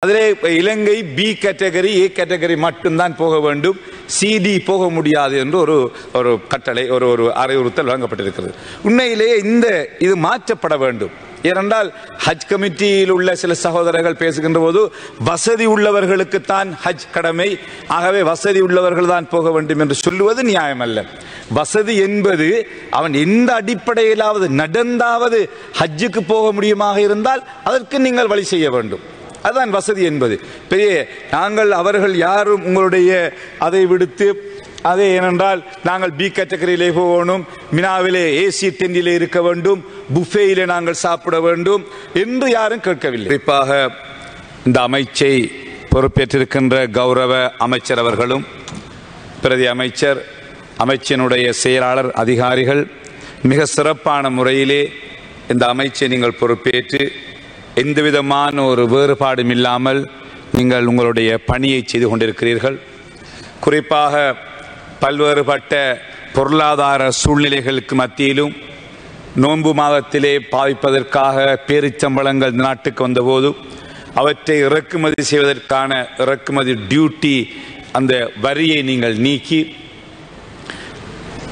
அதிலே இலங்கை B category, ஏ category மட்டும்தான் போக வேண்டும், சிடி போக முடியாது என்று ஒரு கட்டளை, ஒரு அறிவுறுத்தல் வழங்கப்பட்டிருக்கிறது. உண்மையிலேயே இது மாற்றப்பட வேண்டும். ஏனென்றால் ஹஜ் கமிட்டியில் உள்ள சில சகோதரர்கள் பேசுகின்ற போது வசதி உள்ளவர்களுக்குத்தான் ஹஜ் கடமை, ஆகவே வசதி உள்ளவர்கள் தான் போக வேண்டும் என்று சொல்லுவது நியாயமல்ல. வசதி என்பது அவன் எந்த அடிப்படையிலாவது நடந்தாவது ஹஜ்ஜுக்கு போக முடியுமாக இருந்தால் அதற்கு நீங்கள் வழி செய்ய வேண்டும். அதுதான் வசதி என்பது. பெரிய நாங்கள் அவர்கள் யாரும் உங்களுடைய அதை விடுத்து அதே ஏனென்றால் நாங்கள் பி கேட்டகரியிலே போகணும், மினாவிலே ஏசி டென்டிலே இருக்க வேண்டும், புஃபேயிலே நாங்கள் சாப்பிட வேண்டும் என்று யாரும் கேட்கவில்லை. குறிப்பாக இந்த அமைச்சை பொறுப்பேற்றிருக்கின்ற கௌரவ அமைச்சர் அவர்களும் பிரதி அமைச்சர், அமைச்சினுடைய செயலாளர், அதிகாரிகள் மிக சிறப்பான முறையிலே இந்த அமைச்சை நீங்கள் பொறுப்பேற்று எந்தவிதமான ஒரு வேறுபாடும் இல்லாமல் நீங்கள் உங்களுடைய பணியை செய்து கொண்டிருக்கிறீர்கள். குறிப்பாக பல்வேறுபட்ட பொருளாதார சூழ்நிலைகளுக்கு மத்தியிலும் நோன்பு மாதத்திலே பாவிப்பதற்காக பேரிச்சம்பளங்கள் நாட்டுக்கு வந்தபோது அவற்றை இறக்குமதி செய்வதற்கான இறக்குமதி டியூட்டி அந்த வரியை நீங்கள் நீக்கி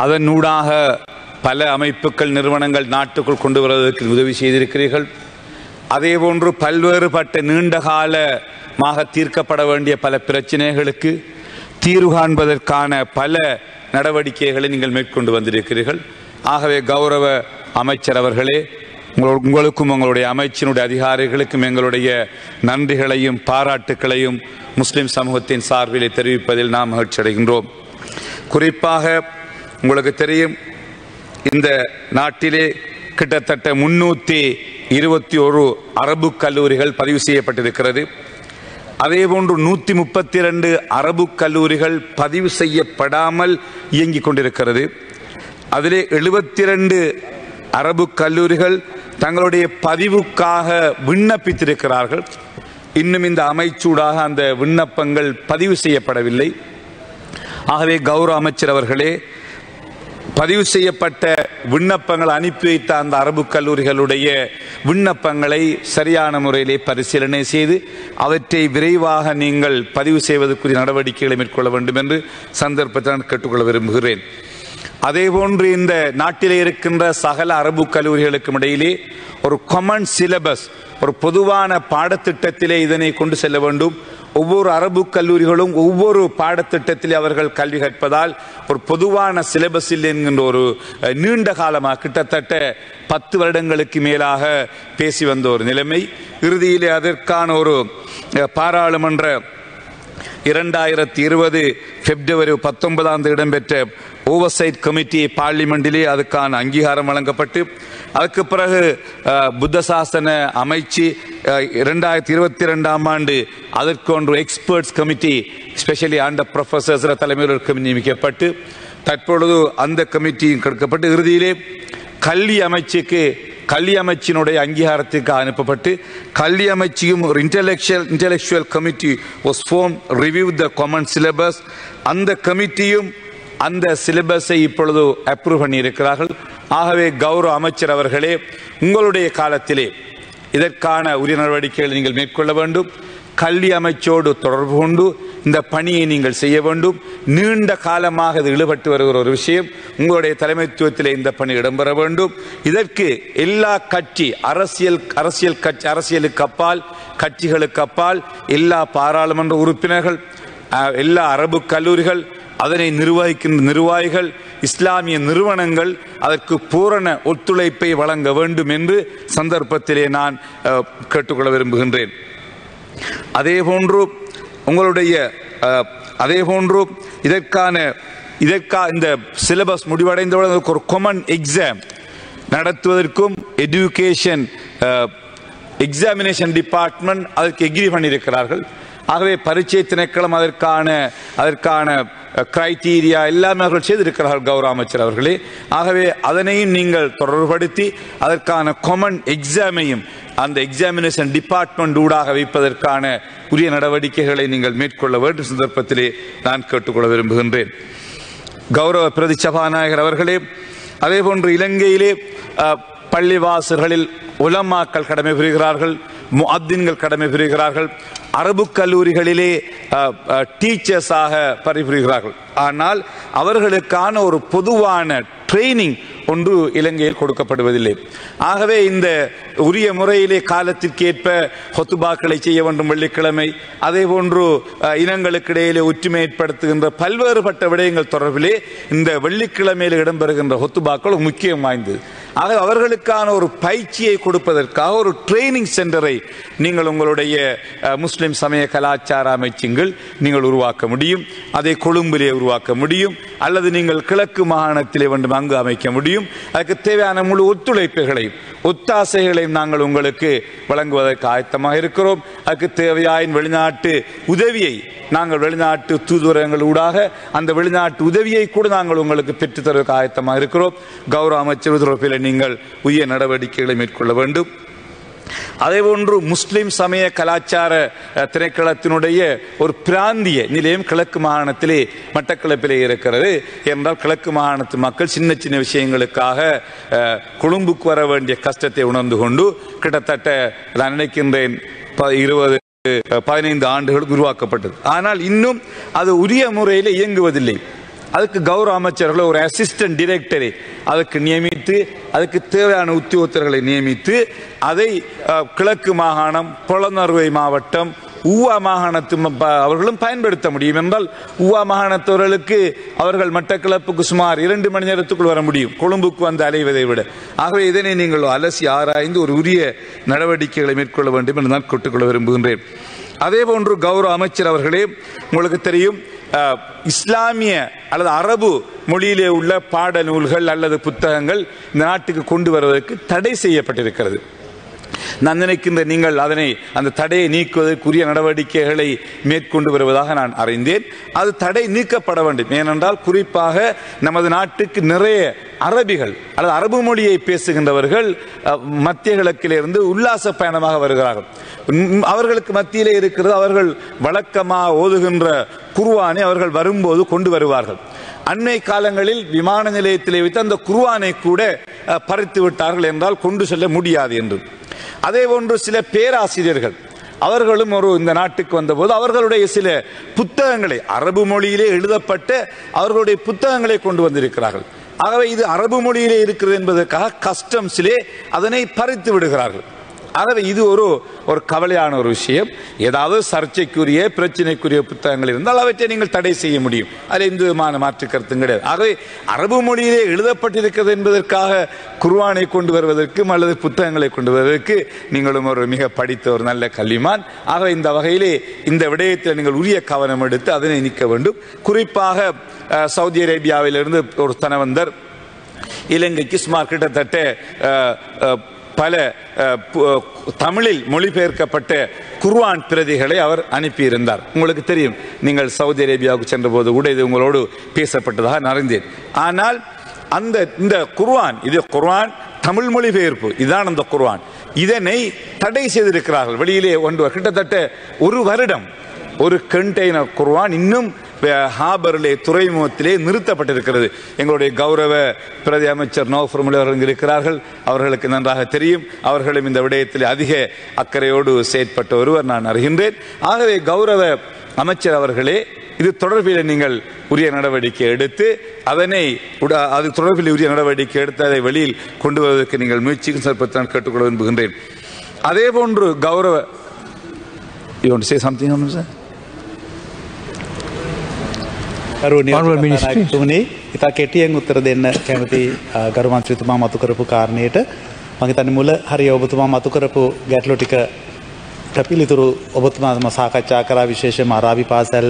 அதனூடாக பல அமைப்புகள், நிறுவனங்கள் நாட்டுக்குள் கொண்டு வருவதற்கு உதவி செய்திருக்கிறீர்கள். அதேபோன்று பல்வேறுபட்ட நீண்ட காலமாக தீர்க்கப்பட வேண்டிய பல பிரச்சனைகளுக்கு தீர்வு காண்பதற்கான பல நடவடிக்கைகளை நீங்கள் மேற்கொண்டு வந்திருக்கிறீர்கள். ஆகவே கௌரவ அமைச்சர் அவர்களே, உங்களுக்கும் உங்களுடைய அமைச்சினுடைய அதிகாரிகளுக்கும் எங்களுடைய நன்றிகளையும் பாராட்டுக்களையும் முஸ்லிம் சமூகத்தின் சார்பிலே தெரிவிப்பதில் நாம் மகிழ்ச்சி அடைகின்றோம். குறிப்பாக உங்களுக்கு தெரியும், இந்த நாட்டிலே கிட்டத்தட்ட 321 அரபு கல்லூரிகள் பதிவு செய்யப்பட்டிருக்கிறது. அதேபோன்று 132 அரபு கல்லூரிகள் பதிவு செய்யப்படாமல் இயங்கிக் கொண்டிருக்கிறது. அதிலே 72 அரபு கல்லூரிகள் தங்களுடைய பதிவுக்காக விண்ணப்பித்திருக்கிறார்கள். இன்னும் இந்த அமைச்சூடாக அந்த விண்ணப்பங்கள் பதிவு செய்யப்படவில்லை. ஆகவே கௌரவ அமைச்சர் அவர்களே, பதிவு செய்யப்பட்ட விண்ணப்பங்கள் அனுப்பி வைத்த அந்த அரபு கல்லூரிகளுடைய விண்ணப்பங்களை சரியான முறையிலே பரிசீலனை செய்து அவற்றை விரைவாக நீங்கள் பதிவு செய்வதற்குரிய நடவடிக்கைகளை மேற்கொள்ள வேண்டும் என்று சந்தர்ப்பத்தில் கேட்டுக்கொள்ள விரும்புகிறேன். அதேபோன்று இந்த நாட்டிலே இருக்கின்ற சகல அரபு கல்லூரிகளுக்கும் இடையிலே ஒரு காமன் சிலபஸ், ஒரு பொதுவான பாடத்திட்டத்திலே இதனை கொண்டு செல்ல வேண்டும். ஒவ்வொரு அரபு கல்லூரிகளும் ஒவ்வொரு பாடத்திட்டத்திலே அவர்கள் கல்வி கற்பதால் ஒரு பொதுவான சிலபஸில் என்கின்ற ஒரு நீண்ட காலமாக கிட்டத்தட்ட 10 வருடங்களுக்கு மேலாக பேசி வந்த ஒரு நிலைமை. இறுதியிலே அதற்கான ஒரு பாராளுமன்ற 2020 பிப்ரவரி 19 இடம்பெற்ற ஓவர்சைட் கமிட்டி பார்லிமெண்டிலே அதுக்கான அங்கீகாரம் வழங்கப்பட்டு அதுக்கு பிறகு புத்த சாசன அமைச்சு 2022 ஆண்டு அதற்கு ஒன்று experts committee, specially under professors தலைமையில் ஒரு கமிட்டி நியமிக்கப்பட்டு தற்பொழுது அந்த கமிட்டியும் கொடுக்கப்பட்டு இறுதியிலே கல்வி அமைச்சினுடைய அங்கீகாரத்துக்கு அனுப்பப்பட்டு கல்வி அமைச்சியும் ஒரு intellectual committee was form, review the common syllabus. அந்த கமிட்டியும் அந்த சிலபஸை இப்பொழுது அப்ரூவ் பண்ணி இருக்கிறார்கள். ஆகவே கௌரவ அமைச்சர் அவர்களே, உங்களுடைய காலத்திலே இதற்கான உரிய நடவடிக்கைகளை நீங்கள் மேற்கொள்ள வேண்டும். கல்வி அமைச்சோடு தொடர்பு கொண்டு இந்த பணியை நீங்கள் செய்ய வேண்டும். நீண்ட காலமாக இது இழுபட்டு வருகிற ஒரு விஷயம். உங்களுடைய தலைமைத்துவத்தில் இந்த பணி இடம்பெற வேண்டும். இதற்கு எல்லா கட்சி அரசியலுக்கு அப்பால், கட்சிகளுக்கு அப்பால் எல்லா பாராளுமன்ற உறுப்பினர்கள், எல்லா அரபு கல்லூரிகள், அதனை நிர்வகிக்கின்ற நிர்வாகிகள், இஸ்லாமிய நிறுவனங்கள் அதற்கு பூரண ஒத்துழைப்பை வழங்க வேண்டும் என்று சந்தர்ப்பத்திலே நான் கேட்டுக்கொள்ள விரும்புகின்றேன். அதேபோன்று இந்த சிலபஸ் முடிவடைந்தவுடன் ஒரு காமன் எக்ஸாம் நடத்துவதற்கும் எஜுகேஷன் எக்ஸாமினேஷன் டிபார்ட்மெண்ட் அதற்கு எக்ரி பண்ணியிருக்கிறார்கள். ஆகவே பரீட்சை திணைக்களம் அதற்கான கிரைட்டீரியா எல்லாமே அவர்கள் செய்திருக்கிறார்கள் கௌரவ அமைச்சர் அவர்களே. ஆகவே அதனையும் நீங்கள் தொடர்புபடுத்தி அதற்கான காமன் எக்ஸாமையும் அந்த எக்ஸாமினேஷன் டிபார்ட்மெண்ட் ஊடாக வைப்பதற்கான உரிய நடவடிக்கைகளை நீங்கள் மேற்கொள்ள வேண்டும் சந்தர்ப்பத்திலே நான் கேட்டுக்கொள்ள விரும்புகின்றேன். கௌரவ பிரதி சபாநாயகர் அவர்களே, அதேபோன்று இலங்கையிலே பள்ளிவாசல்களில் உலமாக்கள் கடமை புரிகிறார்கள், முஅத்தின்கள் கடமை புரிகிறார்கள். அரபு கல்லூரிகளிலே டீச்சர்ஸாக பணிபுரிகிறார்கள். ஆனால் அவர்களுக்கான ஒரு பொதுவான ட்ரைனிங் ஒன்று இலங்கையில் கொடுக்கப்படுவதில்லை. ஆகவே இந்த உரிய முறையிலே காலத்திற்கேற்ப ஹொத்துபாக்களை செய்ய வேண்டும் வெள்ளிக்கிழமை, அதே போன்று இனங்களுக்கு இடையிலே ஒற்றுமை ஏற்படுத்துகின்ற பல்வேறுபட்ட விடயங்கள் தொடர்பிலே இந்த வெள்ளிக்கிழமையில் இடம்பெறுகின்ற ஹொத்துபாக்கள் முக்கியம் வாய்ந்தது. ஆக அவர்களுக்கான ஒரு பயிற்சியை கொடுப்பதற்காக ஒரு ட்ரைனிங் சென்டரை நீங்கள் உங்களுடைய முஸ்லிம் சமய கலாச்சார அமைச்சுங்கள் நீங்கள் உருவாக்க முடியும். அதை கொழும்பிலே உருவாக்க முடியும், அல்லது நீங்கள் கிழக்கு மாகாணத்திலே வேண்டும் அங்கு அமைக்க முடியும். அதுக்கு தேவையான முழு ஒத்துழைப்புகளையும் ஒத்தாசைகளையும் நாங்கள் உங்களுக்கு வழங்குவதற்கு ஆயத்தமாக இருக்கிறோம். அதுக்கு தேவையான வெளிநாட்டு உதவியை நாங்கள் வெளிநாட்டு தூதுவரங்கள் ஊடாக அந்த வெளிநாட்டு உதவியை கூட நாங்கள் உங்களுக்கு பெற்றுத்தருவதற்கு ஆயத்தமாக இருக்கிறோம். கௌரவ அமைச்சர் தொடர்பில் நீங்கள் உரிய நடவடிக்கைகளை மேற்கொள்ள வேண்டும். அதேபோன்று முஸ்லிம் சமய கலாச்சார திணைக்களத்தினுடைய ஒரு பிராந்திய நிலையம் கிழக்கு மாகாணத்திலே மட்டக்களப்பிலே இருக்கிறது. என்றால் கிழக்கு மாகாணத்து மக்கள் சின்ன சின்ன விஷயங்களுக்காக கொழும்புக்கு வர வேண்டிய கஷ்டத்தை உணர்ந்து கொண்டு கிட்டத்தட்ட நான் நினைக்கின்றேன் 20-15 ஆண்டுகளுக்கு உருவாக்கப்பட்டது. ஆனால் இன்னும் அது உரிய முறையில் இயங்குவதில்லை. அதுக்கு கௌரவ அமைச்சர்கள் ஒரு அசிஸ்டன்ட் டைரக்டரை அதுக்கு நியமித்து அதுக்கு தேவையான உத்தியோகத்தர்களை நியமித்து அதை கிழக்கு மாகாணம், பொலனறுவை மாவட்டம், ஊவா மாகாணத்து அவர்களும் பயன்படுத்த முடியும். என்றால் ஊவா மாகாணத்தவர்களுக்கு அவர்கள் மட்டக்களப்புக்கு சுமார் 2 மணி நேரத்துக்குள் வர முடியும், கொழும்புக்கு வந்து அலைவதை விட. ஆகவே இதனை நீங்கள் அலசி ஆராய்ந்து ஒரு உரிய நடவடிக்கைகளை மேற்கொள்ள வேண்டும் என்று நான் கேட்டுக்கொள்ள விரும்புகின்றேன். அதே போன்று கௌரவ அமைச்சர் அவர்களே, உங்களுக்கு தெரியும் இஸ்லாமிய அல்லது அரபு மொழியிலே உள்ள பாட நூல்கள் அல்லது புத்தகங்கள் இந்த நாட்டுக்கு கொண்டு வருவதற்கு தடை செய்யப்பட்டிருக்கிறது. நான் நினைக்கின்ற நீங்கள் அந்த தடையை நீக்குவதற்குரிய நடவடிக்கைகளை மேற்கொண்டு வருவதாக நான் அறிந்தேன். அது தடை நீக்கப்பட வேண்டும். ஏனென்றால் குறிப்பாக நமது நாட்டுக்கு நிறைய அரபிகள் அல்லது அரபு மொழியை பேசுகின்றவர்கள் மத்திய கிழக்கிலிருந்து உல்லாச பயணமாக வருகிறார்கள். அவர்களுக்கு மத்தியிலே இருக்கிறது அவர்கள் வழக்கமாக ஓதுகின்ற குர்ஆனை அவர்கள் வரும்போது கொண்டு வருவார்கள். அண்மை காலங்களில் விமான நிலையத்திலே வைத்து அந்த குர்ஆனை கூட பறித்து விட்டார்கள் என்றால் கொண்டு செல்ல முடியாது என்று. அதே போன்று சில பேராசிரியர்கள் அவர்களும் இந்த நாட்டுக்கு வந்தபோது அவர்களுடைய சில புத்தகங்களை அரபு மொழியிலே எழுதப்பட்ட அவர்களுடைய புத்தகங்களை கொண்டு வந்திருக்கிறார்கள். ஆகவே இது அரபு மொழியிலே இருக்கிறது என்பதற்காக கஸ்டம்ஸிலே அதனை பறித்து விடுகிறார்கள். ஆகவே இது ஒரு கவலையான ஒரு விஷயம். ஏதாவது சர்ச்சைக்குரிய பிரச்சனைக்குரிய புத்தகங்கள் இருந்தால் அவற்றை நீங்கள் தடை செய்ய முடியும். அதில் எந்த விதமான மாற்று கருத்தும் கிடையாது. ஆகவே அரபு மொழியிலே எழுதப்பட்டிருக்கிறது என்பதற்காக குர்ஆனை கொண்டு வருவதற்கும் அல்லது புத்தகங்களை கொண்டு வருவதற்கு நீங்களும் ஒரு மிக படித்த ஒரு நல்ல கல்விமான். ஆகவே இந்த வகையிலே இந்த விடயத்தில் நீங்கள் உரிய கவனம் எடுத்து அதனை நீக்க வேண்டும். குறிப்பாக சவுதி அரேபியாவிலிருந்து ஒரு தனவந்தர் இலங்கைக்கு சுமார் கிட்டத்தட்ட பல தமிழில் மொழிபெயர்க்கப்பட்ட குர்ஆன் பிரதிகளை அவர் அனுப்பியிருந்தார். உங்களுக்கு தெரியும், நீங்கள் சவுதி அரேபியாவுக்கு சென்ற போது கூட இது உங்களோடு பேசப்பட்டதாக நான் அறிந்தேன். ஆனால் இந்த குர்ஆன், இது குர்ஆன் தமிழ் மொழிபெயர்ப்பு, இதுதான் அந்த குர்ஆன். இதனை தடை செய்திருக்கிறார்கள். வெளியிலே கிட்டத்தட்ட 1 வருடம் ஒரு கண்டெய்னர் குர்ஆன் இன்னும் ஹாபரிலே துறைமுகத்திலே நிறுத்தப்பட்டிருக்கிறது. எங்களுடைய கௌரவ பிரதி அமைச்சர் நௌஃபர் முலி அவர்கள் இருக்கிறார்கள். அவர்களுக்கு நன்றாக தெரியும். அவர்களும் இந்த விடயத்தில் அதிக அக்கறையோடு செயற்பட்ட ஒருவர் நான் அறிகின்றேன். ஆகவே கௌரவ அமைச்சர் அவர்களே, இது தொடர்பில் நீங்கள் உரிய நடவடிக்கை எடுத்து அது தொடர்பில் உரிய நடவடிக்கை எடுத்து அதை வெளியில் கொண்டு வருவதற்கு நீங்கள் முயற்சிக்கும் சிறப்பத்தை நான் கேட்டுக்கொள்ள விரும்புகின்றேன். அதே போன்று கௌரவ තුමනි ඉතා කෙටියෙන් උත්තර දෙන්න කැමති ගරු මන්ත්‍රීතුමා මතු කරපු කාරණයට. මම හිතන්නේ මුල හරිය ඔබතුමා මතු කරපු ගැටලු ටික පිළිතුරු ඔබතුමාම සාකච්ඡා කරා. විශේෂයෙන්ම අරාබි පාසල්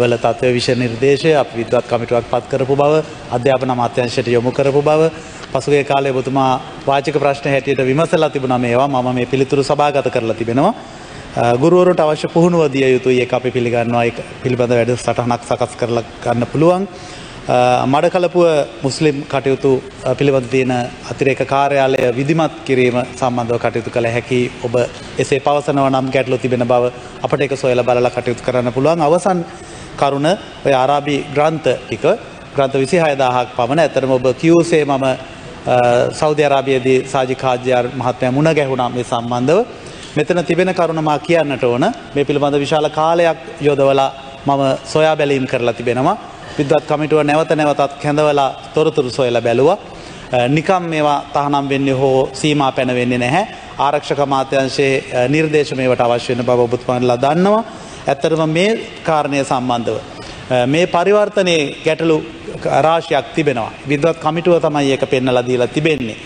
වල තත්ත්ව විෂය නිර්දේශය අපි විද්වත් කමිටුවක් පත් කරපු බව, අධ්‍යාපන අමාත්‍යාංශයට යොමු කරපු බව, පසුගිය කාලේ ඔබතුමා වාචික ප්‍රශ්න හැටියට විමසලා තිබුණා. මේවා මම මේ පිළිතුරු සභාගත කරලා තිබෙනවා. ගුරුවරුන්ට අවශ්‍ය පුහුණුව දිය යුතුයි. ඒක අපි පිළිගන්නවා. ඒක පිළිබඳ වැඩසටහනක් සකස් කරලා ගන්න පුළුවන්. මඩකලපුව මුස්ලිම් කටයුතු පිළිබඳ තියෙන අතිරේක කාර්යාලය විධිමත් කිරීම සම්බන්ධව කටයුතු කළ හැකි ඔබ එසේ පවසනවා නම් ගැටලු තිබෙන බව අපට ඒක සොයලා බලලා කටයුතු කරන්න පුළුවන්. අවසන් කරුණ ඔය ආරාබි ග්‍රන්ථ ටික ග්‍රන්ථ 26000ක් පමණ. ඇත්තටම ඔබ කියුසේ මම සෞදි අරාබියේදී සාජිද් හාජියාර් මහත්මයා මුණ ගැහුණා මේ සම්බන්ධව. මෙතන තිබෙන කරුණ මා කියන්නට ඕන. මේ පිළිබඳ විශාල කාලයක් යොදවලා මම සොයා බැලීම් කරලා තිබෙනවා. විද්වත් කමිටුව නැවත නැවතත් කැඳවලා තොරතුරු සොයලා බැලුවා. නිකම් මේවා තහනම් වෙන්නේ හෝ සීමා පැනවෙන්නේ නැහැ. ආරක්ෂක අමාත්‍යාංශයේ නිර්දේශ මේවට අවශ්‍ය වෙන බව ඔබතුමාලා දන්නවා. ඇත්තටම මේ කාරණය සම්බන්ධව මේ පරිවර්තනයේ ගැටලු රාශියක් තිබෙනවා. විද්වත් කමිටුව තමයි ඒක පෙන්නලා දීලා තිබෙන්නේ.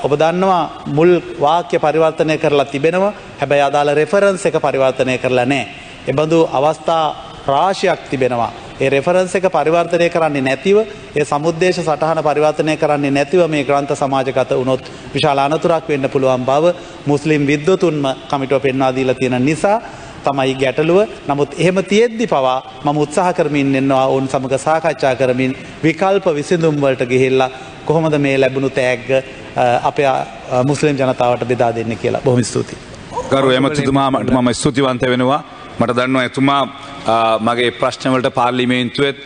ඔබ දන්නවා මුල් වාක්‍ය පරිවර්තනය කරලා තිබෙනවා. හැබැයි අදාළ රෙෆරන්ස් එක පරිවර්තනය කරලා නැහැ. ඒ බඳු අවස්ථා රාශියක් තිබෙනවා. ඒ රෙෆරන්ස් එක පරිවර්තනය කරන්නේ නැතිව, ඒ සමුද්දේශ සටහන පරිවර්තනය කරන්නේ නැතිව මේ ග්‍රන්ථ සමාජගත වුණොත් විශාල අනතුරක් වෙන්න පුළුවන් බව මුස්ලිම් විද්වතුන්ම කමිටුව පෙන්වා දීලා තියෙන නිසා තමයි ගැටලුව. නමුත් එහෙම තියෙද්දි පවා මම උත්සාහ කරමින් ඉන්නවා ඔවුන් සමග සාකච්ඡා කරමින් විකල්ප විසඳුම් වලට ගිහිල්ලා කොහොමද මේ ලැබුණු තෑග්ග අපේ මුස්ලිම් ජනතාවට බෙදා දෙන්න කියලා. බොහොම ස්තුතියි. ගරු එමෙතුමාට මම ස්තුතිවන්ත වෙනවා. මට දන්නවා එතුමා මගේ ප්‍රශ්නවලට පාර්ලිමේන්තුවෙත්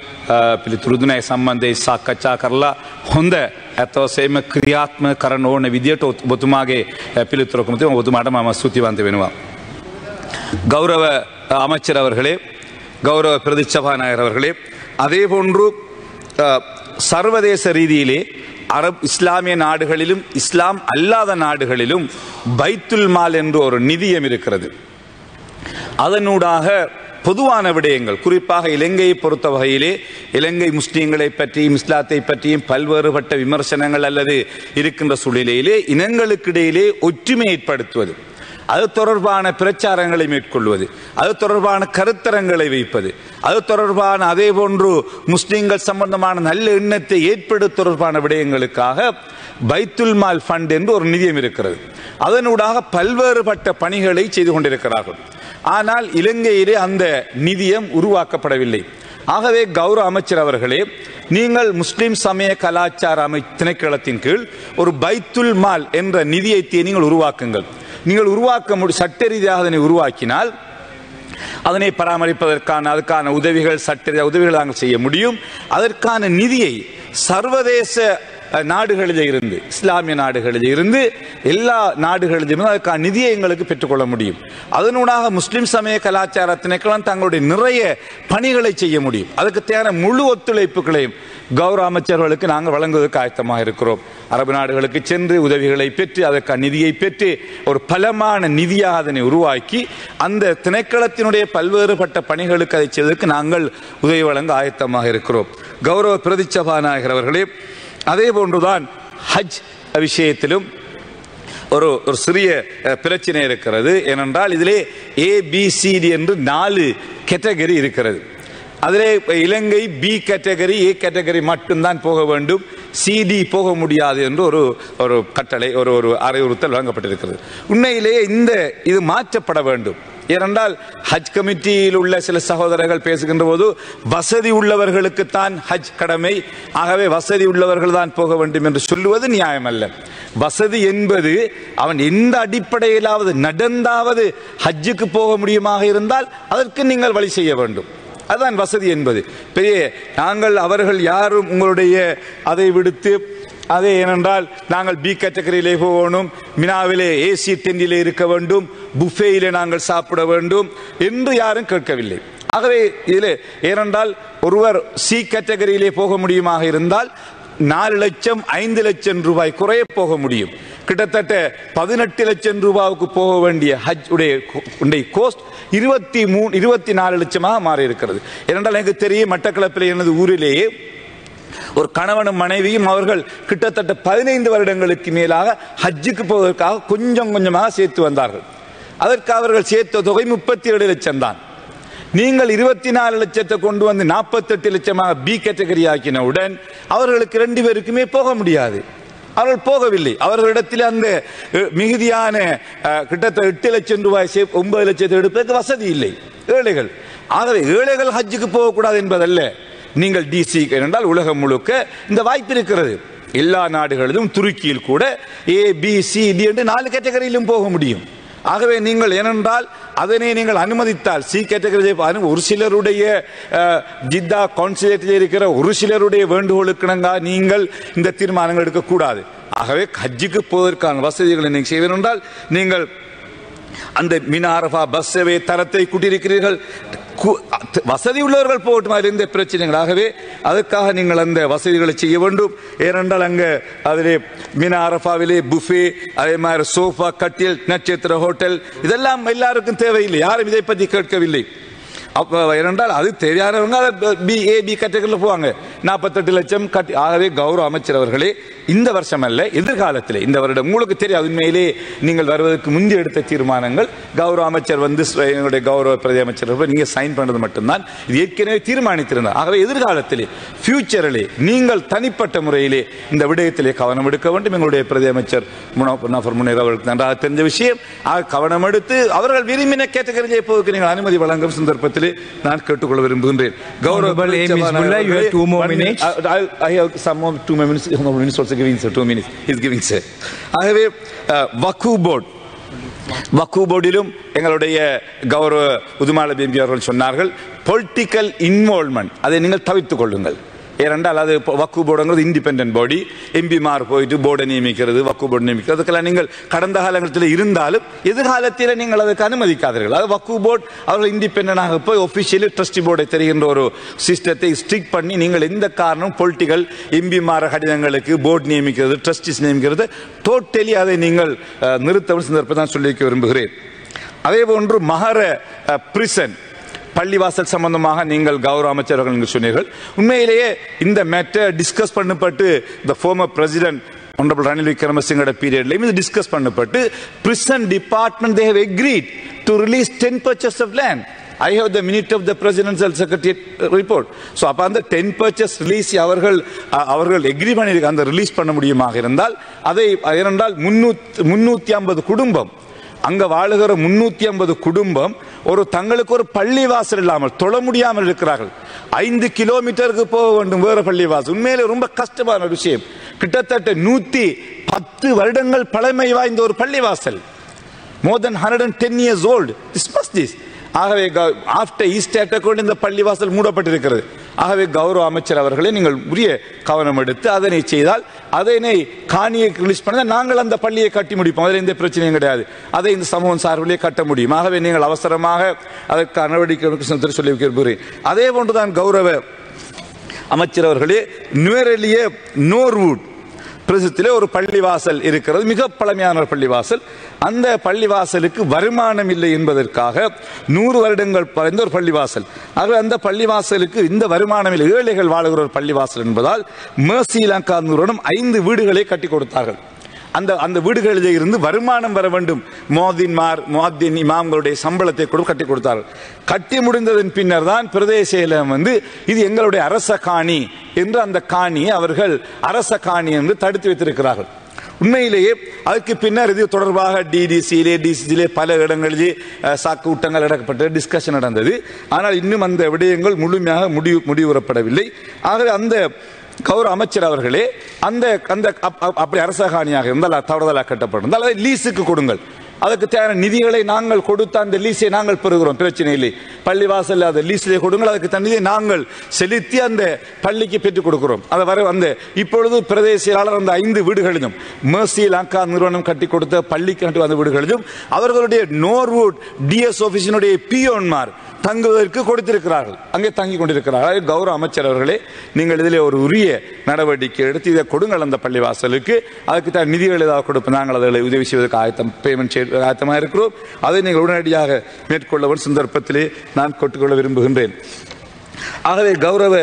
පිළිතුරු දුන්නා. ඒ සම්බන්ධයෙන් සාකච්ඡා කරලා හොඳ අතවසේම ක්‍රියාත්මක කරන ඕන විදියට ඔබතුමාගේ පිළිතුරකම තියෙනවා. ඔබතුමාට මම ස්තුතිවන්ත වෙනවා. கௌரவ அமைச்சர் அவர்களே, கௌரவ பிரதி சபாநாயகர் அவர்களே, அதே போன்று சர்வதேச ரீதியிலே இஸ்லாமிய நாடுகளிலும் இஸ்லாம் அல்லாத நாடுகளிலும் பைத்துல் மால் என்று ஒரு நிதியம் இருக்கிறது. அதனூடாக பொதுவான விடயங்கள், குறிப்பாக இலங்கையை பொறுத்த வகையிலே இலங்கை முஸ்லீம்களை பற்றியும் இஸ்லாத்தை பற்றியும் பல்வேறுபட்ட விமர்சனங்கள் அல்லது இருக்கின்ற சூழ்நிலையிலே இனங்களுக்கிடையிலே ஒற்றுமை ஏற்படுத்துவது, அது தொடர்பான பிரச்சாரங்களை மேற்கொள்வது, அது தொடர்பான கருத்தரங்களை வைப்பது, அது தொடர்பான அதே போன்று முஸ்லிம்கள் சம்பந்தமான நல்ல எண்ணத்தை ஏற்படுத்த தொடர்பான விடயங்களுக்காக பைத்துல் மால் ஃபண்ட் என்று ஒரு நிதியம் இருக்கிறது. அதனூடாக பல்வேறுபட்ட பணிகளை செய்து கொண்டிருக்கிறார்கள். ஆனால் இலங்கையிலே அந்த நிதியம் உருவாக்கப்படவில்லை. ஆகவே கௌரவ அமைச்சர் அவர்களே, நீங்கள் முஸ்லிம் சமய கலாச்சார திணைக்களத்தின் கீழ் ஒரு பைத்துல் மால் என்ற நிதியத்தை நீங்கள் உருவாக்குங்கள். நீங்கள் உருவாக்க சட்ட ரீதியாக அதனை உருவாக்கினால் அதனை பராமரிப்பதற்கான அதுக்கான உதவிகள், சட்ட உதவிகள் நாங்கள் செய்ய முடியும். அதற்கான நிதியை சர்வதேச நாடுகளிலே இருந்து, இஸ்லாமிய நாடுகளிலே இருந்து எல்லா நாடுகளிலும் அதற்கான நிதியை எங்களுக்கு பெற்றுக்கொள்ள முடியும். அதனூடாக முஸ்லிம் சமய கலாச்சார திணைக்களம் தங்களுடைய நிறைய பணிகளை செய்ய முடியும். அதுக்கு தேவையான முழு ஒத்துழைப்புகளையும் கௌரவ அமைச்சர்களுக்கு நாங்கள் வழங்குவதற்கு ஆயத்தமாக இருக்கிறோம். அரபு நாடுகளுக்கு சென்று உதவிகளை பெற்று அதற்கான நிதியை பெற்று ஒரு பலமான நிதியாக அதனை உருவாக்கி அந்த திணைக்களத்தினுடைய பல்வேறுபட்ட பணிகளுக்கு அதை செய்வதற்கு நாங்கள் உதவி வழங்க ஆயத்தமாக இருக்கிறோம். கௌரவ பிரதி சபாநாயகர் அவர்களே, அதே போன்றுதான் ஹஜ் விஷயத்திலும் ஒரு சிறிய பிரச்சனை இருக்கிறது. ஏனென்றால் இதிலே ABCD என்று 4 கேட்டகரி இருக்கிறது. அதிலே இலங்கை B கேட்டகரி, A கேட்டகரி மட்டும்தான் போக வேண்டும், CD போக முடியாது என்று ஒரு கட்டளை, ஒரு அறிவுறுத்தல் வழங்கப்பட்டிருக்கிறது. உண்மையிலேயே இது மாற்றப்பட வேண்டும். ஏனென்றால் ஹஜ் கமிட்டியில் உள்ள சில சகோதரர்கள் பேசுகின்ற போது வசதி உள்ளவர்களுக்குத்தான் ஹஜ் கடமை, ஆகவே வசதி உள்ளவர்கள் தான் போக வேண்டும் என்று சொல்லுவது நியாயமல்ல. வசதி என்பது அவன் எந்த அடிப்படையிலாவது நடந்தாவது ஹஜ்ஜுக்கு போக முடியுமாக இருந்தால் அதற்கு நீங்கள் வழி செய்ய வேண்டும். அதுதான் வசதி என்பது. பெரிய நாங்கள் அவர்கள் யாரும் உங்களுடைய அதை விடுத்து அதே ஏனென்றால் நாங்கள் B கேட்டகரியிலே போகணும், மினாவிலே AC டென்டிலே இருக்க வேண்டும், புஃபேயிலே நாங்கள் சாப்பிட வேண்டும் என்று யாரும் கேட்கவில்லை. ஆகவே இதில் ஏனென்றால் ஒருவர் C கேட்டகரியிலே போக முடியுமாக இருந்தால் 4 லட்சம் 5 லட்சம் ரூபாய் குறைய போக முடியும். கிட்டத்தட்ட 18 லட்சம் ரூபாய்க்கு போக வேண்டிய ஹஜ் உடைய கோஸ்ட் 24 லட்சமாக மாறி இருக்கிறது. ஏனென்றால் எனக்கு தெரியும், மட்டக்களப்பில் எனது ஊரிலேயே ஒரு கணவனும் மனைவியும் அவர்கள் கிட்டத்தட்ட 15 வருடங்களுக்கு மேலாக ஹஜ்ஜுக்கு போவதற்காக கொஞ்சம் கொஞ்சமாக சேர்த்து வந்தார்கள். அதற்கு அவர்கள் சேர்த்த தொகை 37 லட்சம் தான். நீங்கள் 24 லட்சத்தை கொண்டு வந்து 48 லட்சமாக B கேட்டகரி ஆக்கினவுடன் அவர்களுக்கு 2 பேருக்குமே போக முடியாது. அவர்கள் போகவில்லை. அவர்களிடத்தில் அந்த மிகுதியான கிட்டத்தட்ட 8 லட்சம் ரூபாய் 9 லட்சத்தை எடுப்பதற்கு வசதி இல்லை ஏழைகள். ஆகவே ஏழைகள் ஹஜ்ஜுக்கு போகக்கூடாது என்பதல்ல. நீங்கள் DC என்றால் உலகம் முழுக்க இந்த வாய்ப்பு இருக்கிறது. எல்லா நாடுகளிலும், துருக்கியில் கூட ABCD என்று 4 கேட்டகரியிலும் போக முடியும். ஆகவே நீங்கள் ஏனென்றால் அதனை நீங்கள் அனுமதித்தால் C கேட்டகரி ஒரு சிலருடைய ஜித்தா கான்சுலேட்டில் இருக்கிற ஒரு சிலருடைய வேண்டுகோளுக்கு நீங்கள் இந்த தீர்மானங்கள் எடுக்கக்கூடாது. ஆகவே ஹஜ்ஜுக்கு போவதற்கான வசதிகளை நீங்கள் செய்வதென்றால் நீங்கள் அந்த மினா அரஃபா பஸ் சேவை தரத்தை கூட்டியிருக்கிறீர்கள். வசதி உள்ளவர்கள் போகட்டும், அதில் எந்த பிரச்சனைகளாகவே அதற்காக நீங்கள் அந்த வசதிகளை செய்ய வேண்டும். ஏனென்றால் அங்கே அதிலே மினா அரஃபாவிலே புஃபே, அதே மாதிரி சோஃபா, கட்டில், நட்சத்திர ஹோட்டல், இதெல்லாம் எல்லாருக்கும் தேவையில்லை. யாரும் இதை பற்றி கேட்கவில்லை. ஏனென்றால் அது தெரியாதவங்க பி கேட்டகரியில் போவாங்க. 48 லட்சம் கட்டி. ஆகவே கௌரவ அமைச்சர் அவர்களே, இந்த வருஷம் அல்ல, எதிர்காலத்தில் இந்த வருடம் உங்களுக்கு தெரியாது. உண்மையிலே நீங்கள் வருவதற்கு முந்தைய எடுத்த தீர்மானங்கள் கௌரவ அமைச்சர் வந்து என்னுடைய கௌரவ பிரதி அமைச்சர் நீங்கள் சைன் பண்ணது மட்டும்தான். இது ஏற்கனவே தீர்மானித்திருந்தார். ஆகவே எதிர்காலத்திலே ஃபியூச்சரிலே நீங்கள் தனிப்பட்ட முறையிலே இந்த விடயத்திலே கவனம் எடுக்க வேண்டும். எங்களுடைய பிரதி அமைச்சர் முனீர் அவர்களுக்கு நன்றாக தெரிஞ்ச விஷயம். கவனம் எடுத்து அவர்கள் விரும்பின கேட்டகரியை போவதற்கு நீங்கள் அனுமதி வழங்கும் சந்தர்ப்பத்தில் நான் கேட்டுக்கொள்ள விரும்புகின்றேன். ஆகவே வக்ஃப் போர்டிலும் எங்களுடைய கௌரவ உதுமால பேபி அவர்கள் சொன்னார்கள், பொலிட்டிக்கல் இன்வால்வ்மெண்ட் அதை நீங்கள் தவிர்த்துக் கொள்ளுங்கள். ஏனென்றால் அது வக்ஃப் போர்டுங்கிறது இண்டிபெண்டன்ட் பாடி. எம்பிமார் போயிட்டு போர்டை நியமிக்கிறது, வக்ஃப் போர்டு நியமிக்கிறது, அதுக்கெல்லாம் நீங்கள் கடந்த காலங்களில் இருந்தாலும் எதிர்காலத்தில் நீங்கள் அதுக்கு அனுமதிக்காதீர்கள். அது வக்ஃப் போர்டு அவர்கள் இண்டிபெண்டனாக போய் ஒபிஷியலி ட்ரஸ்டி போர்டை தெரிகின்ற ஒரு சிஸ்டத்தை ஸ்ட்ரிக் பண்ணி நீங்கள் எந்த காரணம் பொலிட்டிக்கல் எம்பிமார கடிதங்களுக்கு போர்டு நியமிக்கிறது, ட்ரஸ்டிஸ் நியமிக்கிறது, டோட்டலி அதை நீங்கள் நிறுத்தவும் சந்தர்ப்பத்தை நான் சொல்லிக்க விரும்புகிறேன். அதே போன்று மகர பிரிசன் பள்ளிவாசல் சம்பந்தமாக நீங்கள் கௌரவ அமைச்சர்கள் சொன்னீர்கள். உண்மையிலேயே இந்த matter discuss Pannapattu the former president honorable Ranil Wickremesinghe periodல இது discuss Pannapattu prison department they have agreed to release 10 purchase of land. I have the minute of the presidential secretariat report. So அப்ப அந்த 10 purchase release அவர்கள் agri பண்ணி அந்த release பண்ண முடியுமாக இருந்தால் அதை ஏனென்றால் 350 குடும்பம் அங்க வாழுகிற 350 குடும்பம் ஒரு தங்களுக்கு ஒரு பள்ளிவாசல் இல்லாமல் தொழ முடியாமல் இருக்கிறார்கள். 5 கிலோமீட்டருக்கு போக வேண்டும் வேற பள்ளிவாசல். உண்மையிலே ரொம்ப கஷ்டமான ஒரு விஷயம். கிட்டத்தட்ட 110 வருடங்கள் பழமை வாய்ந்த ஒரு பள்ளிவாசல், more than 110 years old. this ஆகவே ஆஃப்டர் ஈஸ்ட் அட்டாக் இந்த பள்ளிவாசல் மூடப்பட்டிருக்கிறது. ஆகவே கௌரவ அமைச்சர் அவர்களே, நீங்கள் உரிய கவனம் எடுத்து அதனை செய்தால், அதனை காணியை ரிலீஸ் பண்ண நாங்கள் அந்த பள்ளியை கட்டி முடிப்போம். அதில் எந்த பிரச்சனையும் கிடையாது. அதை இந்த சமூகம் சார்பிலே கட்ட முடியும். ஆகவே நீங்கள் அவசரமாக அதற்கு நடவடிக்கை சொல்லி விரும்புகிறேன். அதே போன்றுதான் கௌரவ அமைச்சர் அவர்களே, நுவரெலிய நோர்வுட் பிரதேசத்திலே ஒரு பள்ளிவாசல் இருக்கிறது, மிக பழமையான ஒரு பள்ளிவாசல். அந்த பள்ளிவாசலுக்கு வருமானம் இல்லை என்பதற்காக 100 வருடங்கள் பழைந்த ஒரு பள்ளிவாசல். ஆகவே அந்த பள்ளிவாசலுக்கு இந்த வருமானம் இல்லை, ஏழைகள் வாழுகிற ஒரு பள்ளிவாசல் என்பதால் மேர்சி லங்கா நிறுவனம் 5 வீடுகளை கட்டி கொடுத்தார்கள். அந்த வீடுகளிலே இருந்து வருமானம் வர வேண்டும். முஅத்தின் இமாம்களுடைய சம்பளத்தை கூட கட்டி கொடுத்தார்கள். கட்டி முடிந்ததன் பின்னர் தான் பிரதேச செயலகம் வந்து இது எங்களுடைய அரச காணி என்று அந்த காணியை அவர்கள் அரச காணி என்று தடுத்து வைத்திருக்கிறார்கள். உண்மையிலேயே அதுக்கு பின்னர் இது தொடர்பாக டிசிசியிலே பல இடங்களிலே கூட்டங்கள் நடக்கப்பட்ட டிஸ்கஷன் நடந்தது. ஆனால் இன்னும் அந்த விடயங்கள் முழுமையாக முடிவுறப்படவில்லை. ஆகவே அந்த கௌரவ அமைச்சர் அவர்களே, அந்த அப்படி அரச காணியாக இருந்தால் தவறுதலாக கட்டப்பட்டிருந்தால் அதை லீஸுக்கு கொடுங்கள். அதுக்கு தேவையான நிதிகளை நாங்கள் கொடுத்து அந்த லீஸை நாங்கள் பெறுகிறோம், பிரச்சனை இல்லை. பள்ளிவாசல் அதை லீஸிலே கொடுங்கள், அதுக்கு தண்ணியை நாங்கள் செலுத்தி அந்த பள்ளிக்கு பெற்றுக் கொடுக்கிறோம். அதை வர அந்த இப்பொழுது பிரதேச செயலாளர் அந்த 5 வீடுகளிலும் மேர்சி லங்கா நிறுவனம் கட்டி கொடுத்த பள்ளிக்கு கட்டி வந்த வீடுகளிலும் அவர்களுடைய நோர்வுட் டிஎஸ் ஆபீஸினுடைய பியோன்மார் தங்குவதற்கு கொடுத்திருக்கிறார்கள், அங்கே தங்கி கொண்டிருக்கிறார்கள். கௌரவ அமைச்சர் அவர்களே, நீங்கள் இதிலே ஒரு உரிய நடவடிக்கை எடுத்து இதை கொடுங்கள் அந்த பள்ளிவாசலுக்கு. அதுக்கு தான் நிதிகள் ஏதாவது கொடுப்போம், நாங்கள் அதை உதவி செய்வதற்கு பேமெண்ட் ஆயத்தமாக இருக்கிறோம். அதை நீங்கள் உடனடியாக மேற்கொள்ளவும் சந்தர்ப்பத்திலே நான் கொட்டுக்கொள்ள விரும்புகின்றேன். ஆகவே கௌரவ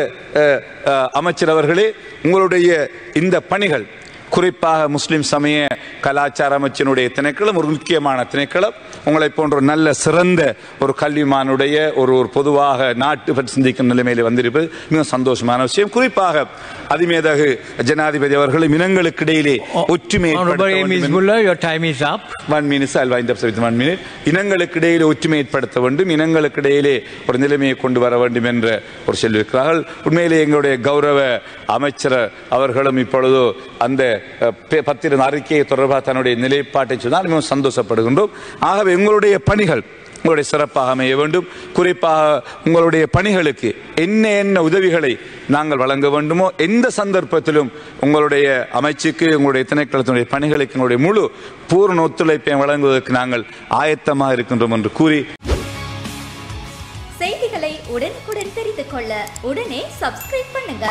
அமைச்சர் அவர்களே, உங்களுடைய இந்த பணிகள் குறிப்பாக முஸ்லிம் சமய கலாச்சார அமைச்சினுடைய திணைக்களம் ஒரு முக்கியமான திணைக்களம். உங்களை போன்ற ஒரு நல்ல சிறந்த ஒரு கல்விமானுடைய ஒரு பொதுவாக நாட்டு பற்றி சிந்திக்கும் நிலைமையில் வந்திருப்பது மிக சந்தோஷமான விஷயம். குறிப்பாக அதிமேதகு ஜனாதிபதி அவர்களும் இனங்களுக்கு இடையிலே ஒற்றுமை இனங்களுக்கு இடையிலே ஒற்றுமை ஏற்படுத்த வேண்டும், இனங்களுக்கு இடையிலே ஒரு நிலைமையை கொண்டு வர வேண்டும் என்ற ஒரு சொல்லியிருக்கிறார்கள். உண்மையிலே எங்களுடைய கௌரவ அமைச்சர் அவர்களும் இப்பொழுது அந்த பத்திர அறிக்கையை தொடர்பாக தன்னுடைய நிலைப்பாட்டை சொன்னால் மிகவும் சந்தோஷப்படுகின்றோம். ஆகவே எங்களுடைய பணிகள் உங்களுடைய சிறப்பாக அமைய வேண்டும். குறிப்பாக உங்களுடைய பணிகளுக்கு என்ன உதவிகளை நாங்கள் வழங்க வேண்டுமோ எந்த சந்தர்ப்பத்திலும் உங்களுடைய அமைச்சுக்கு, உங்களுடைய திணைக்களத்தினுடைய பணிகளுக்கு எங்களுடைய முழு பூர்ண ஒத்துழைப்பை வழங்குவதற்கு நாங்கள் ஆயத்தமாக இருக்கின்றோம் என்று கூறி, செய்திகளை உடனுக்குடன் தெரிந்து கொள்ள உடனே சப்ஸ்கிரைப் பண்ணுங்க.